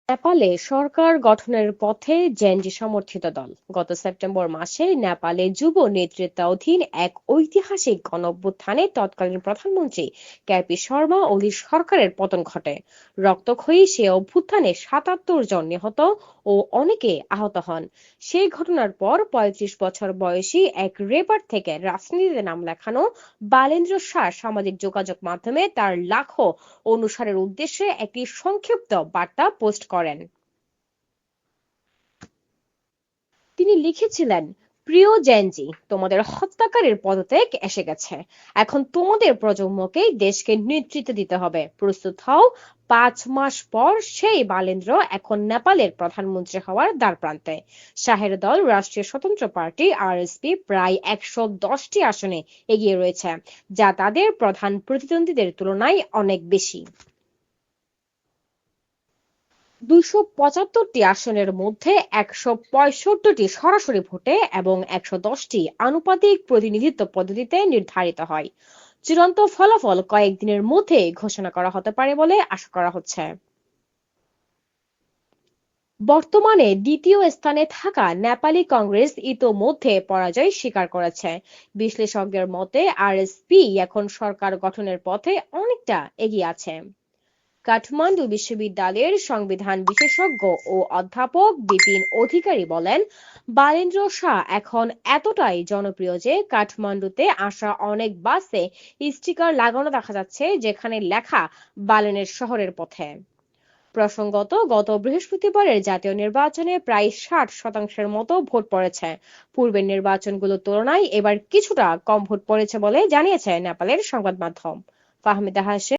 নেপালে সরকার গঠনের পথে জেনজি সমর্থিত দল গত সেপ্টেম্বর মাসে নেপালে যুব নেতৃত্বাধীন এক ঐতিহাসিক গণঅভ্যুত্থানে তৎকালীন প্রধানমন্ত্রী কেপি শর্মা ওলির সরকারের পতন ঘটে। রক্তক্ষয়ী সে অভ্যুত্থানে ৭৭ জন নিহত ও অনেকে আহত হন। সেই ঘটনার পর ৩৫ বছর বয়সী এক রেপার থেকে রাজনীতিতে নাম লেখানো বালেন্দ্র শাহ সামাজিক যোগাযোগ মাধ্যমে তার লাখো অনুসারের উদ্দেশ্যে একটি সংক্ষিপ্ত বার্তা পোস্ট করেন। তিনি লিখেছিলেন, প্রিয় জেনজি, তোমাদের হত্যাকারীর পদত্যাগ এসে গেছে। এখন তোমাদের প্রজন্মকেই দেশকে নেতৃত্ব দিতে হবে। প্রস্তুত হও। ৫ মাস পর সেই বালেন্দ্র এখন নেপালের প্রধানমন্ত্রী হওয়ার দ্বারপ্রান্তে। শাহের দল রাষ্ট্রীয় স্বতন্ত্র পার্টি আরএসপি প্রায় ১১০টি আসনে এগিয়ে রয়েছে, যা তাদের প্রধান প্রতিদ্বন্দ্বীদের তুলনায় অনেক বেশি। ২৭৫টি আসনের মধ্যে ১৬৫টি সরাসরি ভোটে এবং ১১০টি আনুপাতিক প্রতিনিধিত্ব পদ্ধতিতে নির্ধারিত হয়। চূড়ান্ত ফলাফল কয়েকদিনের মধ্যে ঘোষণা করা হতে পারে বলে আশা করা হচ্ছে। বর্তমানে দ্বিতীয় স্থানে থাকা নেপালি কংগ্রেস ইতোমধ্যে পরাজয় স্বীকার করেছে। বিশ্লেষকদের মতে আরএসপি এখন সরকার গঠনের পথে অনেকটা এগিয়ে আছে। কাঠমান্ডু বিশ্ববিদ্যালয়ের সংবিধান বিশেষজ্ঞ ও অধ্যাপক বিপিন অধিকারী বলেন, বালেন্দ্র শাহ এখন এতটাই জনপ্রিয় যে কাঠমান্ডুতে আসা অনেক বাসে স্টিকার লাগানো দেখা যাচ্ছে, যেখানে লেখা বালেনের শহরের পথে। প্রসঙ্গত, গত বৃহস্পতিবারের জাতীয় নির্বাচনে প্রায় ৬০% মতো ভোট পড়েছে। পূর্বের নির্বাচনগুলোর তুলনায় এবার কিছুটা কম ভোট পড়েছে বলে জানিয়েছে নেপালের সংবাদ মাধ্যম। ফাহমিদা হাশেম।